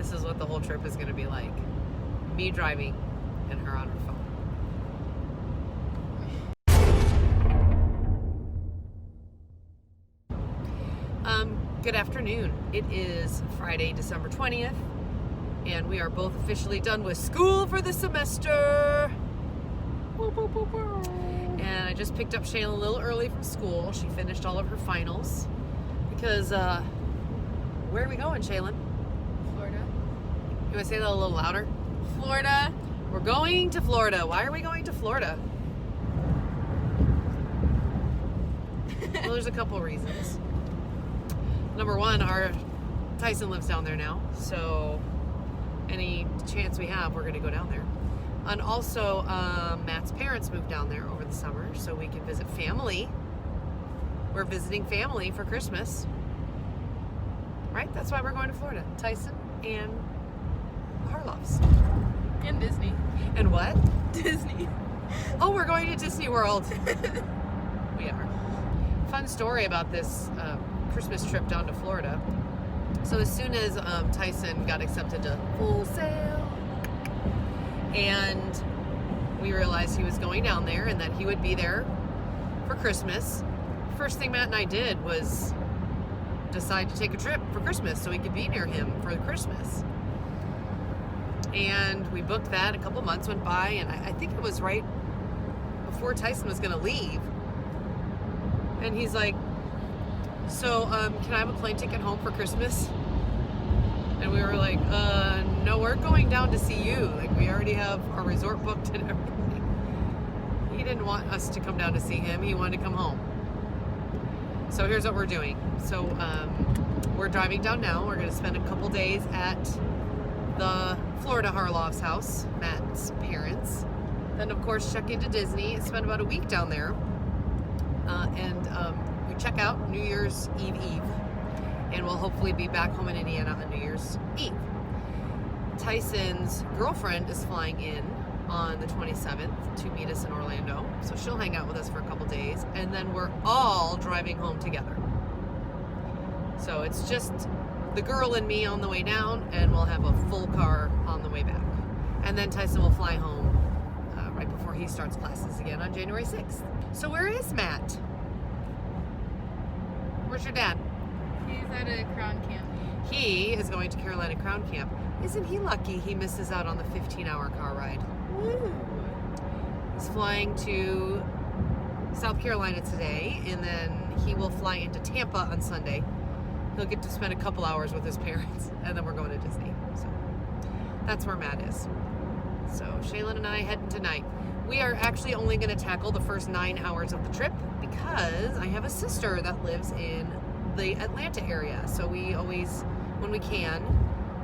This is what the whole trip is going to be like. Me driving and her on her phone. Good afternoon. It is Friday, December 20th, and we are both officially done with school for the semester. And I just picked up Shaelyn a little early from school. She finished all of her finals because, where are we going, Shaelyn? Florida. You want to say that a little louder? Florida. We're going to Florida. Why are we going to Florida? Well, there's a couple reasons. Number one, our Tyson lives down there now, so any chance we have, we're going to go down there. And also, Matt's parents moved down there over the summer, so we can visit family. We're visiting family for Christmas. Right? That's why we're going to Florida. Tyson and Harloff's. And Disney. And what? Disney. Oh, we're going to Disney World. We are. Fun story about this Christmas trip down to Florida. So as soon as Tyson got accepted to Full Sail, and we realized he was going down there and that he would be there for Christmas, first thing Matt and I did was decide to take a trip for Christmas so we could be near him for Christmas. And we booked that. A couple months went by, and I think it was right before Tyson was going to leave. And he's like, so can I have a plane ticket home for Christmas? And we were like, no, we're going down to see you. Like, we already have our resort booked and everything. He didn't want us to come down to see him. He wanted to come home. So here's what we're doing. So we're driving down now. We're going to spend a couple days at the Florida Harloff's house, Matt's parents. Then, of course, check into Disney. Spend about a week down there. And we check out New Year's Eve. And we'll hopefully be back home in Indiana on New Year's Eve. Tyson's girlfriend is flying in on the 27th to meet us in Orlando. So she'll hang out with us for a couple days. And then we're all driving home together. So it's just the girl and me on the way down, and we'll have a full car on the way back. And then Tyson will fly home right before he starts classes again on January 6th. So where is Matt? Where's your dad? He's at a Crown Camp. He is going to Carolina Crown Camp. Isn't he lucky he misses out on the 15-hour car ride? Woo! He's flying to South Carolina today, and then he will fly into Tampa on Sunday. He'll get to spend a couple hours with his parents, and then we're going to Disney. So that's where Matt is. So Shaelyn and I heading tonight. We are actually only going to tackle the first 9 hours of the trip because I have a sister that lives in the Atlanta area. So we always, when we can,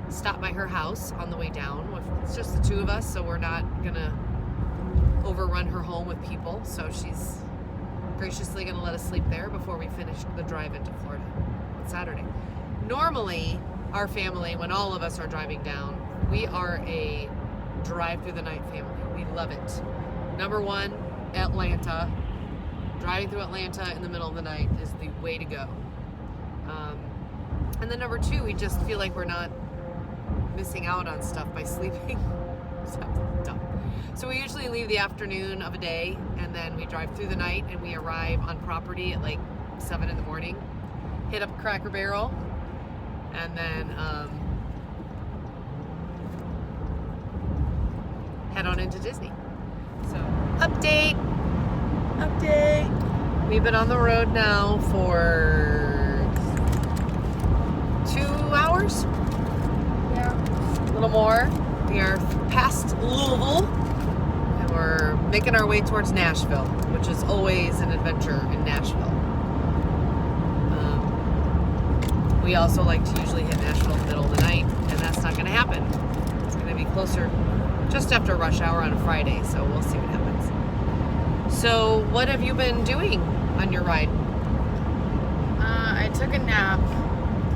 stop by her house on the way down. It's just the two of us, so we're not going to overrun her home with people. So she's graciously going to let us sleep there before we finish the drive into Florida on Saturday. Normally, our family, when all of us are driving down, we are a drive through the night family. We love it. Number one, Atlanta. Driving through Atlanta in the middle of the night is the way to go. And then number two, we just feel like we're not missing out on stuff by sleeping. Dumb. So we usually leave the afternoon of a day, and then we drive through the night, and we arrive on property at like 7 in the morning, hit up Cracker Barrel, and then head on into Disney. So, update. We've been on the road now for 2 hours. Yeah. A little more. We are past Louisville, and we're making our way towards Nashville, which is always an adventure in Nashville. We also like to usually hit Nashville in the middle of the night, and that's not going to happen. It's going to be closer just after rush hour on a Friday, so we'll see what happens. So what have you been doing on your ride? I took a nap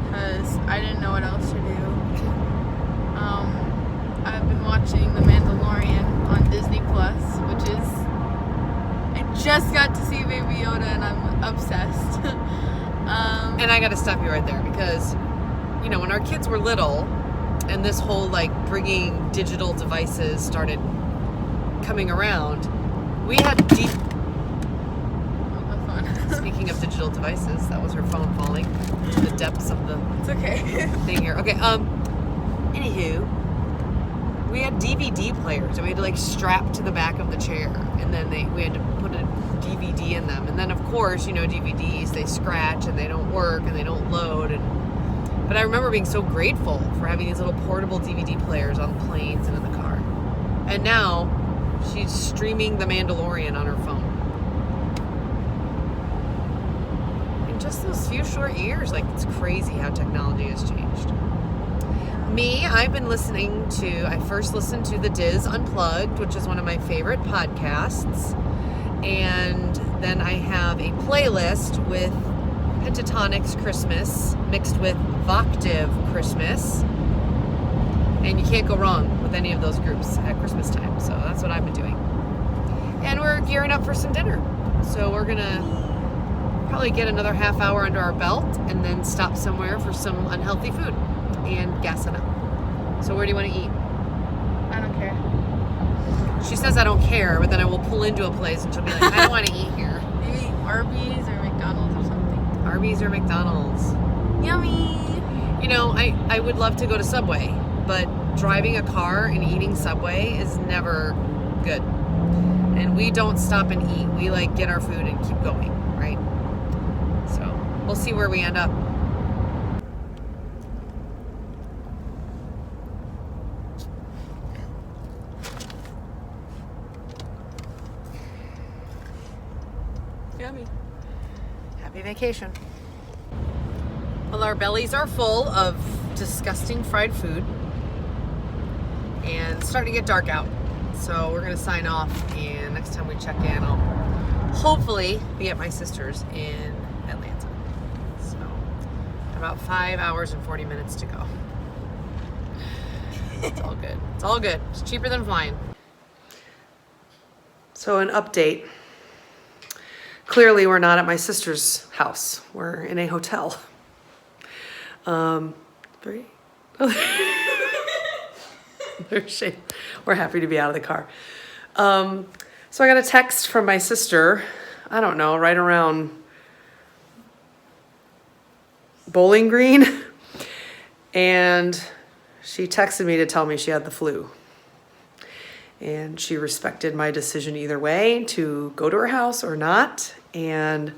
because I didn't know what else to do. I've been watching The Mandalorian on Disney Plus, which is, I just got to see Baby Yoda and I'm obsessed. And I got to stop you right there because, you know, when our kids were little, and this whole like bringing digital devices started coming around, we had deep. Speaking of digital devices, that was her phone falling to the depths of the thing here. Okay, anywho, we had DVD players, and we had to like strap to the back of the chair, and then we had to put a DVD in them. And then of course, you know, DVDs, they scratch and they don't work and they don't load. But I remember being so grateful for having these little portable DVD players on planes and in the car. And now she's streaming The Mandalorian on her phone. Just those few short years, like, it's crazy how technology has changed. Me, I've been listening to, I first listened to the Diz Unplugged, which is one of my favorite podcasts, and then I have a playlist with Pentatonic's Christmas mixed with Voctiv Christmas, and you can't go wrong with any of those groups at Christmas time, so that's what I've been doing. And we're gearing up for some dinner, so we're gonna probably get another half hour under our belt and then stop somewhere for some unhealthy food and gas it up. So where do you want to eat? I don't care. She says I don't care, but then I will pull into a place and she'll be like, I don't want to eat here. Maybe Arby's or McDonald's or something. Arby's or McDonald's. Yummy! You know, I would love to go to Subway, but driving a car and eating Subway is never good. And we don't stop and eat. We like get our food and keep going, right? So we'll see where we end up. Yummy. Happy vacation. Well, our bellies are full of disgusting fried food and it's starting to get dark out. So we're gonna sign off, and next time we check in, I'll hopefully be at my sister's in Atlanta. So about 5 hours and 40 minutes to go. It's all good. It's all good. It's cheaper than flying. So an update. Clearly we're not at my sister's house. We're in a hotel. We're happy to be out of the car. So I got a text from my sister, I don't know, right around Bowling Green. And she texted me to tell me she had the flu. And she respected my decision either way to go to her house or not. And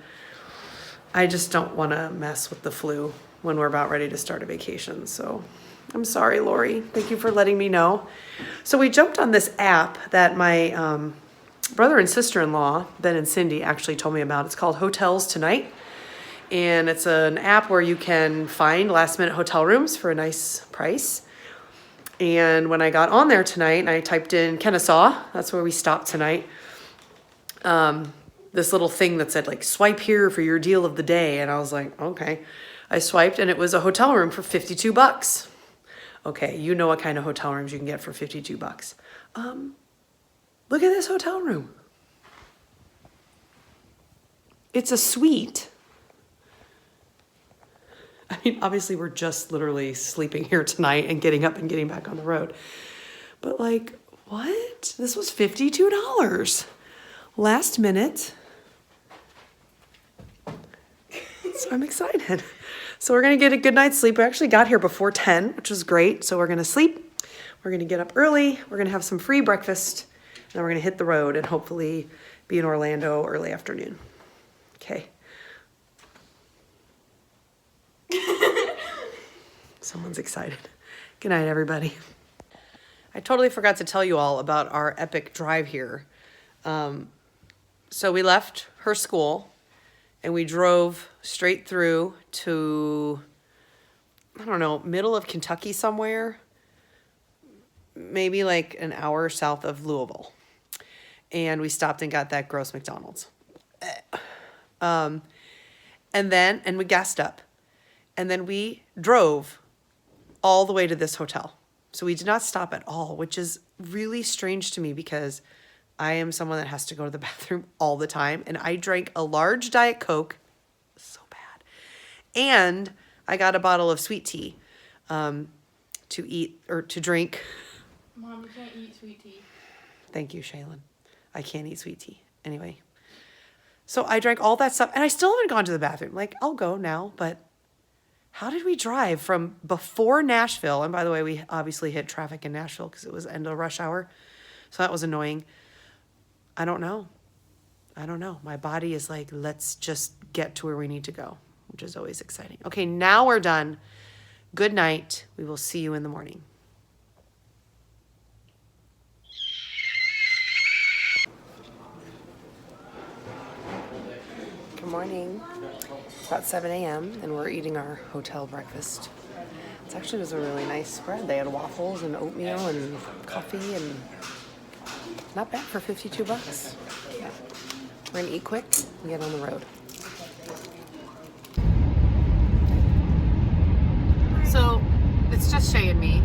I just don't want to mess with the flu when we're about ready to start a vacation. So I'm sorry, Lori. Thank you for letting me know. So we jumped on this app that my brother and sister-in-law, Ben and Cindy, actually told me about. It's called Hotels Tonight. And it's an app where you can find last-minute hotel rooms for a nice price. And when I got on there tonight and I typed in Kennesaw, that's where we stopped tonight, this little thing that said like swipe here for your deal of the day. And I was like, okay. I swiped and it was a hotel room for $52. Okay, you know what kind of hotel rooms you can get for $52. Look at this hotel room. It's a suite. I mean, obviously we're just literally sleeping here tonight and getting up and getting back on the road. But like, what? This was $52. Last minute. So I'm excited. So we're going to get a good night's sleep. We actually got here before 10, which was great. So we're going to sleep. We're going to get up early. We're going to have some free breakfast. And then we're going to hit the road and hopefully be in Orlando early afternoon. Okay. Someone's excited. Good night, everybody. I totally forgot to tell you all about our epic drive here. So we left her school and we drove straight through to, I don't know, middle of Kentucky somewhere, maybe like an hour south of Louisville. And we stopped and got that gross McDonald's. And we gassed up. And then we drove all the way to this hotel. So we did not stop at all, which is really strange to me because I am someone that has to go to the bathroom all the time. And I drank a large Diet Coke, so bad. And I got a bottle of sweet tea to eat or to drink. Mom, you can't eat sweet tea. Thank you, Shaelyn. I can't eat sweet tea. Anyway. So I drank all that stuff and I still haven't gone to the bathroom. Like, I'll go now, but how did we drive from before Nashville? And by the way, we obviously hit traffic in Nashville because it was end of rush hour. So that was annoying. I don't know. My body is like, let's just get to where we need to go, which is always exciting. Okay, now we're done. Good night. We will see you in the morning. Good morning. It's about 7 a.m. and we're eating our hotel breakfast. It actually was a really nice spread. They had waffles and oatmeal and coffee and not bad for 52 bucks. Yeah. We're gonna eat quick and get on the road. So it's just Shay and me.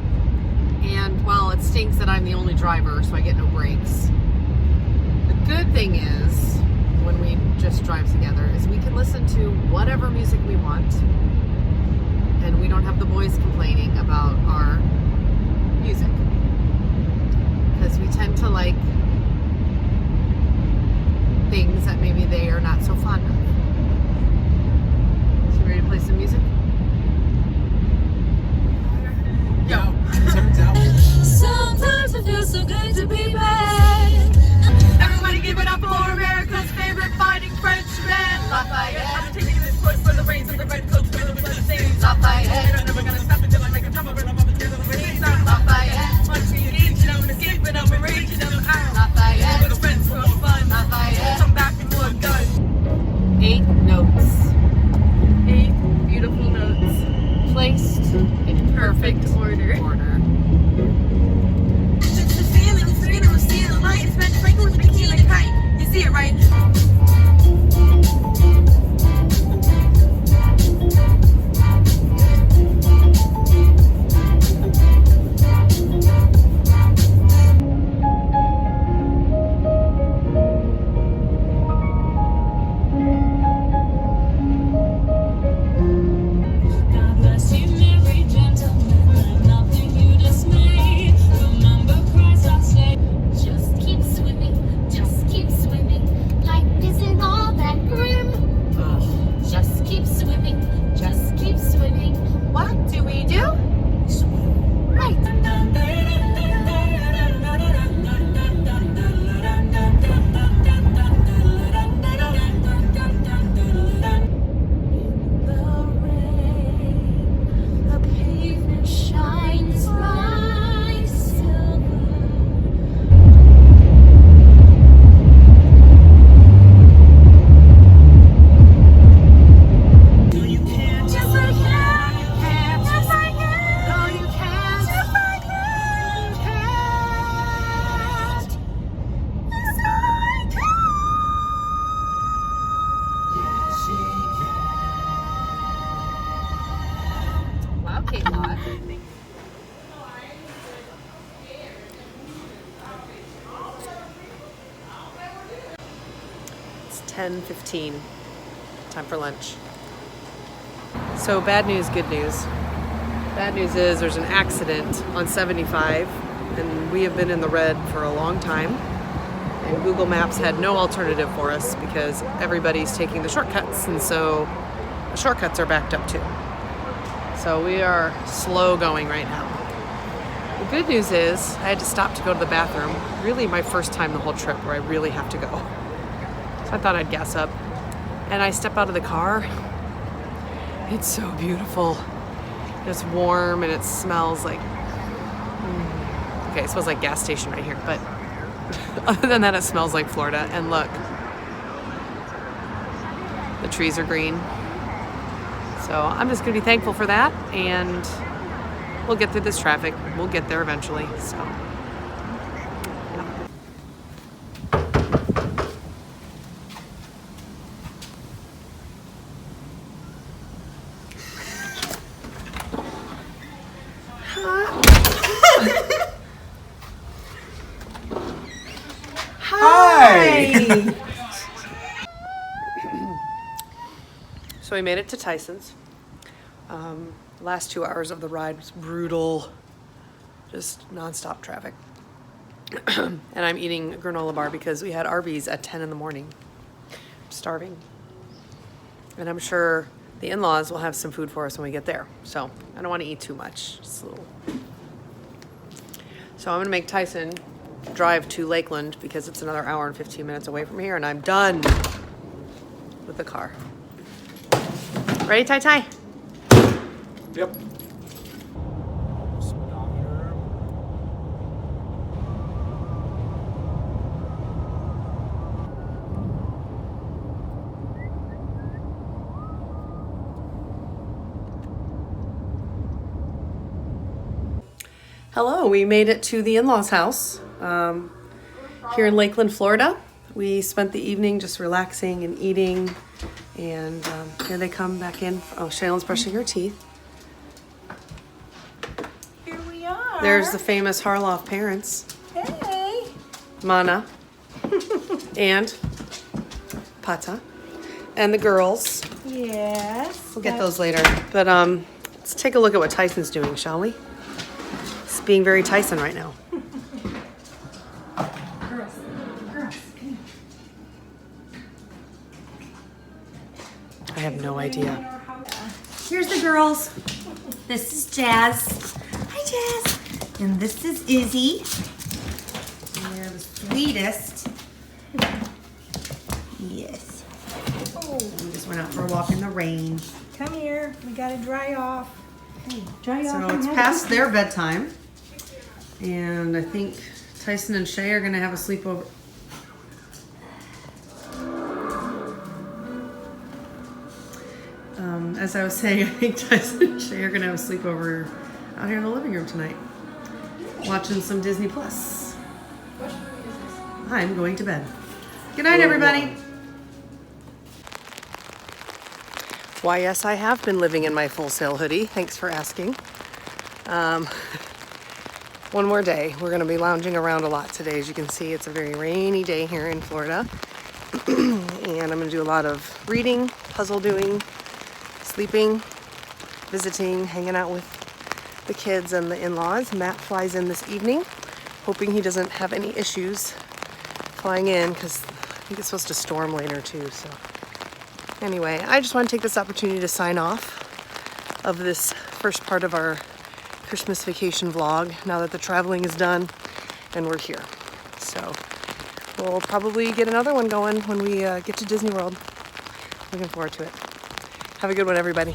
And while it stinks that I'm the only driver, so I get no breaks, the good thing is, when we just drive together, is we can listen to whatever music we want, and we don't have the boys complaining about our music, because we tend to like things that maybe they are not so fond of. So you ready to play some music? Yo! Sometimes it feels so good to be back. Everybody give it up for America's favorite fighting Frenchman, Lafayette. I'm taking this push for the rains and the red coats for the blood stains. Lafayette. I'm never gonna stop until I make a trouble, but I'm up until the rains. Lafayette. Punch me an inch and I'm escaping, I'm raging, I'm out. Lafayette. With a friends for fun. Lafayette. Come back and for a gun. 8 notes. 8 beautiful notes Placed in perfect order. Just the feeling of freedom of seeing the light. It's meant to break with a bikini like a kite. You see it, right? God bless you, merry gentlemen. Let nothing you dismay. Remember Christ our Savior. Just keep swimming, life isn't all that grim. Just keep swimming, What do we do? right. In the rain, the pavement shines like silver. No, you can't. Yes, I can. Yes, I can. No, you can't. Yes, I can. Can't. Yes, I can. Yes, she can. Wow, Kate Lott. It's 10:15. Time for lunch. So bad news, good news. Bad news is there's an accident on 75, and we have been in the red for a long time. And Google Maps had no alternative for us because everybody's taking the shortcuts, and so the shortcuts are backed up too. So we are slow going right now. The good news is I had to stop to go to the bathroom. Really my first time the whole trip where I really have to go. So I thought I'd gas up. And I step out of the car. It's so beautiful. It's warm and it smells like... Okay, it smells like gas station right here, but other than that, it smells like Florida. And look, the trees are green. So I'm just gonna be thankful for that, and we'll get through this traffic. We'll get there eventually, so. Hi! So we made it to Tyson's. Last 2 hours of the ride was brutal. just nonstop traffic. And I'm eating a granola bar because we had Arby's at 10 in the morning. I'm starving. And I'm sure the in-laws will have some food for us when we get there. So I don't want to eat too much. Just a little. So I'm going to make Tyson drive to Lakeland because it's another hour and 15 minutes away from here, and I'm done with the car. Ready, Ty? Yep. Speedometer. Hello, we made it to the in-laws' house here in Lakeland, Florida. We spent the evening just relaxing and eating, and here they come back in. Oh, Shaelyn's brushing her teeth. Here we are. There's the famous Harloff parents, Hey. Mana and Pata, and the girls. Yes. We'll get those later. But let's take a look at what Tyson's doing, shall we? He's being very Tyson right now. Girls, come here. I have no idea. Here's the girls. This is Jazz. Hi, Jazz. And this is Izzy. And they're the sweetest. Yes. Oh, We just went out for a walk in the rain. come here. We gotta dry off. Hey, dry off. So and it's have past a- their bedtime. And I think Tyson and Shay are going to have a sleepover. As I was saying, I think Tyson and Shay are going to have a sleepover out here in the living room tonight. Watching some Disney Plus. I'm going to bed. Good night, everybody. Why, yes, I have been living in my Full Sail hoodie. Thanks for asking. One more day. We're going to be lounging around a lot today. As you can see, it's a very rainy day here in Florida. And I'm going to do a lot of reading, puzzle doing, sleeping, visiting, hanging out with the kids and the in-laws. Matt flies in this evening, hoping he doesn't have any issues flying in because I think it's supposed to storm later too. So anyway, I just want to take this opportunity to sign off of this first part of our Christmas vacation vlog now that the traveling is done and we're here. So we'll probably get another one going when we get to Disney World. Looking forward to it. Have a good one, everybody.